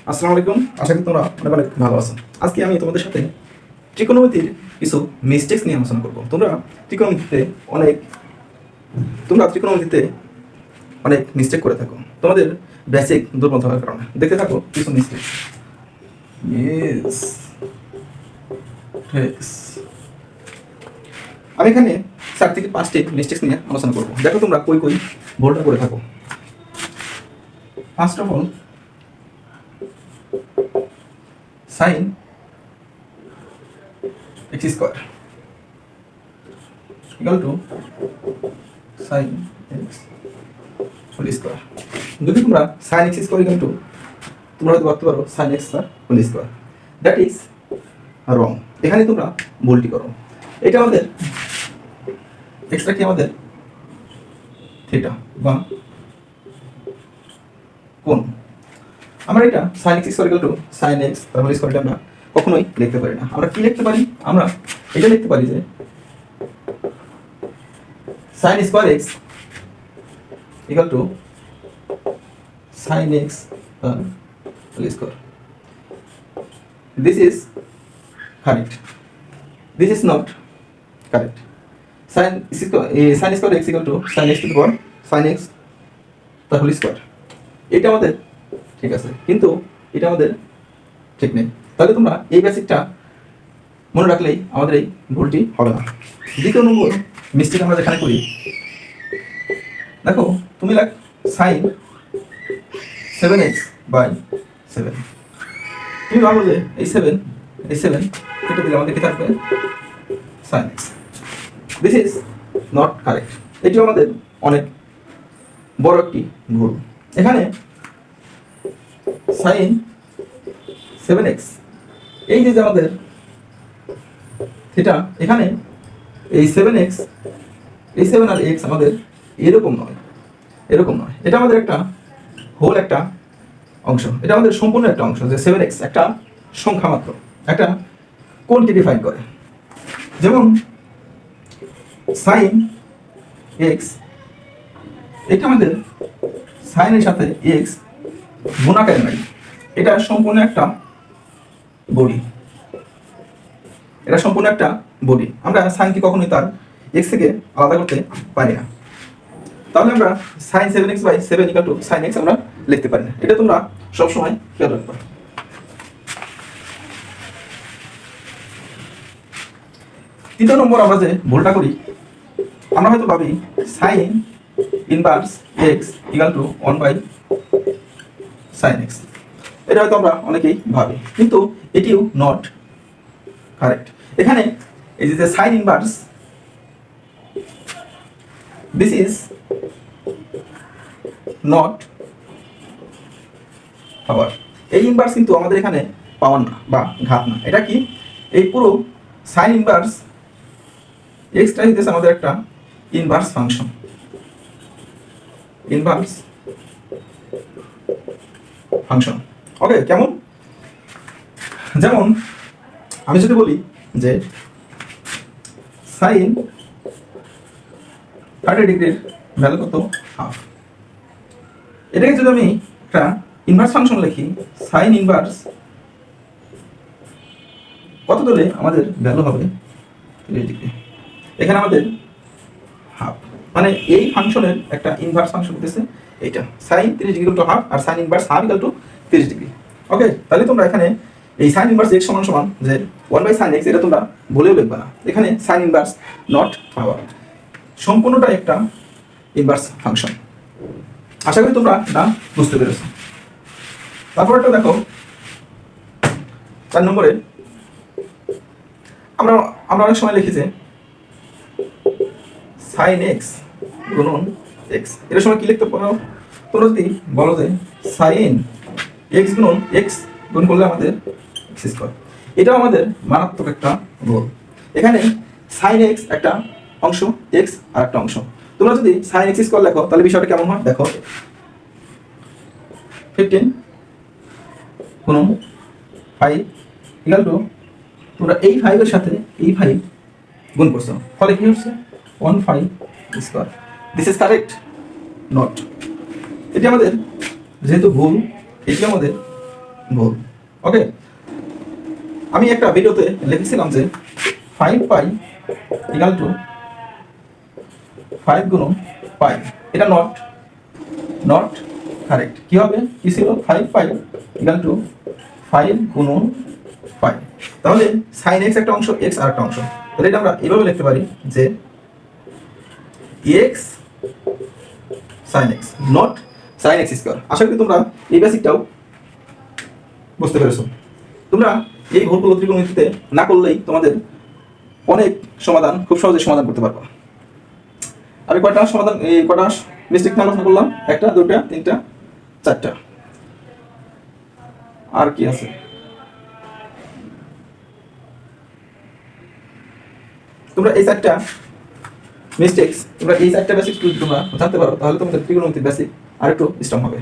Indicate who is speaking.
Speaker 1: আসসালামু আলাইকুম। আশা করি তোমরা অনেক অনেক ভালো আছো। আজকে আমি তোমাদের সাথে ত্রিকোণমিতির কিছু মিস্টেক্স নিয়ে আলোচনা করব। ত্রিকোণমিতিতে অনেক মিস্টেক করে থাকো তোমাদের বেসিক দুর্বল থাকার কারণে। দেখতে থাকো কিছু মিস্টেক। আমি এখানে 4 থেকে 5টি মিস্টেক্স নিয়ে আলোচনা করব। দেখো তোমরা কই ভুলটা করে থাকো। First of all, sin x square equal to sin x whole square. যদি তোমরা sin x square equal to তোমরা হয়তো ভাবতে পারো sin x whole square, that is wrong. এখানে তোমরা ভুলটি করো। এটা আমাদের এক্সট্রা কি আমাদের থিটা বা কোণ। আমরা এটা sin x square equal to sin x তার হোল স্কয়ার আমরা কখনোই লিখতে পারি না। আমরা কি লিখতে পারি? আমরা এটা লিখতে পারি যে sin square x equal to sin x তার whole square. This is correct. This is not correct. Sin square x equal to sin x to the power sin x তার হোল স্কয়ার। এটা আমাদের ঠিক আছে, কিন্তু এটা আমাদের ঠিক নেই। তাহলে তোমরা এই বেসিকটা মনে রাখলেই আমাদের এই ভুলটি হবে না। দ্বিতীয় নম্বর মিস্টেক আমরা যেখানে করি, দেখো তুমি লাগ sin 7x by 7, তুমি ভাবো যে এই 7 কেটে দিলে আমাদের কি থাকবে sin x। This is not correct. এটিও আমাদের অনেক বড় একটি ভুল। এখানে sin 7x এই যে আমাদের থিটা, এখানে এই 7x এই 7 আর x আমাদের এরকম নয়। এটা আমাদের একটা হোল একটা অংশ, এটা আমাদের সম্পূর্ণ একটা অংশ। যে 7x একটা সংখ্যা মাত্র, একটা কোণকে ডিফাইন করে। যেমন sin x এটা আমাদের sin এর সাথে x গুণাকারে নাই, এটা সম্পূর্ণ একটা বডি। আমরা সাইনকে কখনোই তার x থেকে আলাদা করতে পারি না। তাহলে আমরা sin 7x by 7 equal to sin x আমরা লিখতে পারি না। এটা তোমরা সবসময় খেয়াল রাখবে। তৃতীয় নম্বর আমরা যে ভুলটা করি, আমরা হয়তো ভাবি sin inverse x equal to 1 by sin x। এটা হয়তো আমরা অনেকেই ভাবি, কিন্তু এটিও নট কারেক্ট। এখানে এই যে sine inverse, this is not power. এই ইনভার্স কিন্তু আমাদের এখানে পাওয়ার না বা ঘাত না। এটা কি? এই পুরো সাইন ইনভার্স এক্সটা হইতেছে আমাদের একটা ইনভার্স ফাংশন। ওকে, কেমন? যেমন আমি যদি বলি যে সাইন 30 ডিগ্রির ভ্যালু কত? হাফ। এটাকে যদি আমি একটা ইনভার্স ফাংশন লিখি, সাইন ইনভার্স কত দিলে আমাদের ভ্যালু হবে 30 ডিগ্রি। এখানে আমাদের হাফ, মানে এই ফাংশনের একটা ইনভার্স ফাংশন হতেছে এইটা সাইন 30 ডিগ্রি টু হাফ, আর sine inverse half equal to 30 degree. Okay, তাহলে তোমরা এখানে এই সাইন ইনভার্স x সমান সমান যে 1 বাই সাইন x, এটা তোমরা ভুলেও লিখবে না। এখানে সাইন ইনভার্স নট পাওয়ার, সম্পূর্ণটা একটা ইনভার্স ফাংশন। আশা করি তোমরা এটা বুঝতে পেরেছো। তারপর একটা দেখো 4 নম্বরে আমরা অনেক সময় লিখি যে সাইন x গুণন x। এর সময় কি লিখতে পারো? তোমরা যদি বলো যে সাইন x গুণন x গুণ করলে আমাদের x স্কয়ার, এটাও আমাদের মারাত্মক একটা ভুল। এখানে সাইন x একটা অংশ, x আর একটা অংশ। তোমরা যদি সাইন x স্কয়ার লেখো তাহলে বিষয়টা কেমন হয় দেখো। 15 গুণন 5 ইকুয়াল টু, তোমরা এই 5 এর সাথে এই 5 গুণ করছো, ফলে কি হচ্ছে 15 square. This is correct? Not. এটি আমাদের যেহেতু ভুল, এটি আমাদের ভুল। ওকে, আমি একটা ভিডিওতে লিখেছিলাম যে 5 পাই ইকাল টু 5 গুণন পাই, এটা নট কারেক্ট। কি হবে, কি ছিল, 5 পাই ইকাল টু 5 গুণন পাই। তাহলে সাইন এক্স একটা অংশ, এক্স আর একটা অংশ, তাহলে এটা আমরা এভাবে লিখতে পারি যে x sine x not sine x square. আশা করি তোমরা এই বেসিকটাও বুঝতে পেরেছো। তোমরা এই ভুলগুলো ত্রিকোণমিতিতে না করলেই তোমাদের অনেক সমাধান খুব সহজে সমাধান করতে পারবো। আমি কয়টা সমাধান, এই কয়টা মিস্টেক নিয়ে আলোচনা করলাম, 1টা 2টা 3টা 4টা, আর কি আছে, তোমরা এই 4টা মিস্টেক্স, তোমরা এই 4টা বেসিক যদি তোমরা জানতে পারো তাহলে তোমাদের ত্রিকোণমিতির বেসিক আরেকটু স্ট্রং হবে।